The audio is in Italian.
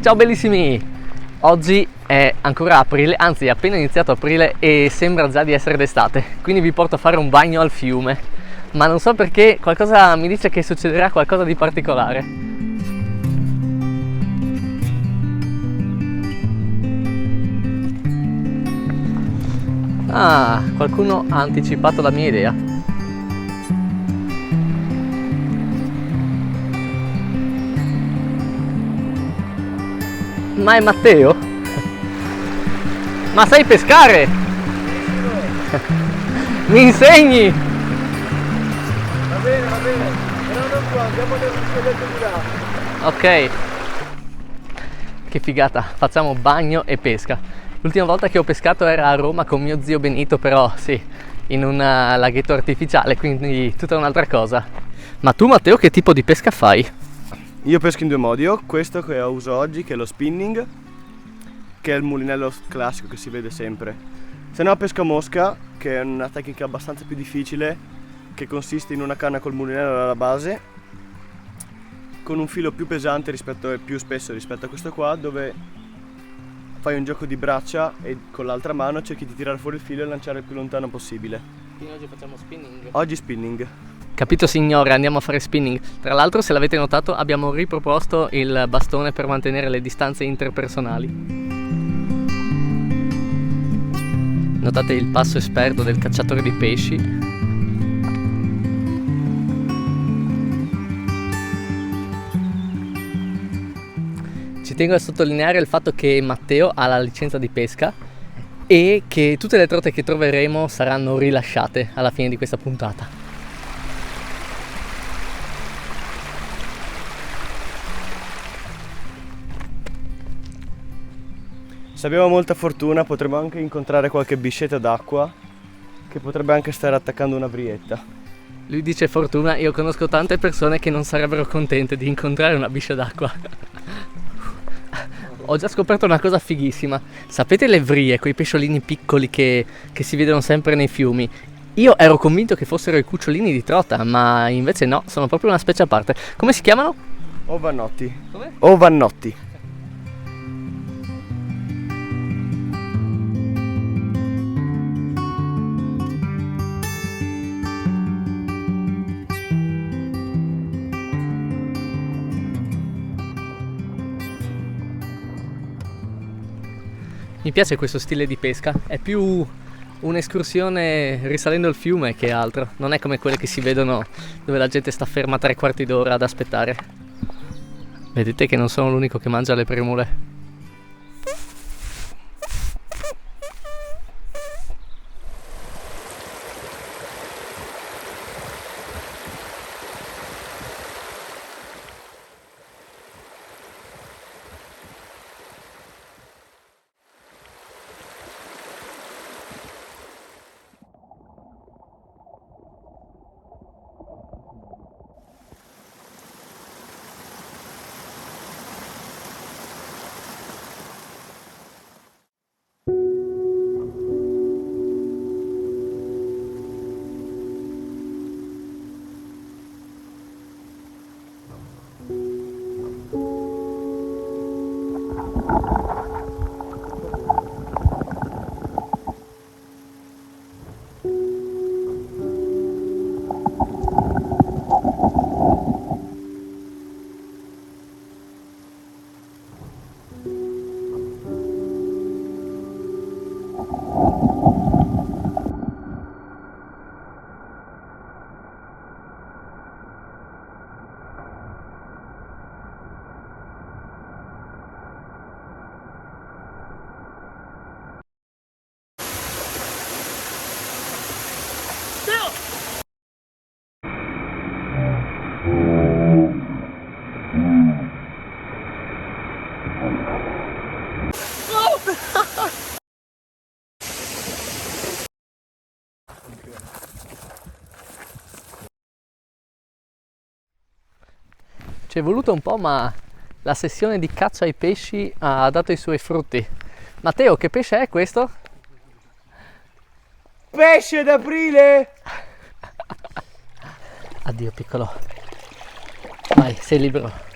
Ciao bellissimi! Oggi è ancora aprile, anzi è appena iniziato aprile e sembra già di essere d'estate, quindi vi porto a fare un bagno al fiume, ma non so perché qualcosa mi dice che succederà qualcosa di particolare. Ah, qualcuno ha anticipato la mia idea. Ma è Matteo? Ma sai pescare? Mi insegni? Va bene, però non qua, andiamo nel riscaldamento di là. Ok. Che figata, facciamo bagno e pesca. L'ultima volta che ho pescato era a Roma con mio zio Benito, però sì, in un laghetto artificiale, quindi tutta un'altra cosa. Ma tu Matteo che tipo di pesca fai? Io pesco in due modi, ho questo che uso oggi che è lo spinning, che è il mulinello classico che si vede sempre. Se no pesco a mosca, che è una tecnica abbastanza più difficile, che consiste in una canna col mulinello alla base, con un filo più pesante rispetto e più spesso rispetto a questo qua, dove fai un gioco di braccia e con l'altra mano cerchi di tirare fuori il filo e lanciare il più lontano possibile. Quindi oggi facciamo spinning? Oggi spinning. Capito signore, andiamo a fare spinning. Tra l'altro, se l'avete notato, abbiamo riproposto il bastone per mantenere le distanze interpersonali. Notate il passo esperto del cacciatore di pesci. Ci tengo a sottolineare il fatto che Matteo ha la licenza di pesca e che tutte le trote che troveremo saranno rilasciate alla fine di questa puntata. Se abbiamo molta fortuna potremo anche incontrare qualche biscetta d'acqua che potrebbe anche stare attaccando una brietta. Lui dice fortuna, io conosco tante persone che non sarebbero contente di incontrare una biscia d'acqua. Ho già scoperto una cosa fighissima. Sapete le vrie, quei pesciolini piccoli che si vedono sempre nei fiumi? Io ero convinto che fossero i cucciolini di trota, ma invece no, sono proprio una specie a parte. Come si chiamano? Ovannotti. Come? Ovannotti. Mi piace questo stile di pesca, è più un'escursione risalendo il fiume che altro, non è come quelle che si vedono dove la gente sta ferma 3/4 d'ora ad aspettare. Vedete che non sono l'unico che mangia le primule. Ci è voluto un po', ma la sessione di caccia ai pesci ha dato i suoi frutti. Matteo, che pesce è questo? Pesce d'aprile! Addio piccolo. Vai, sei libero.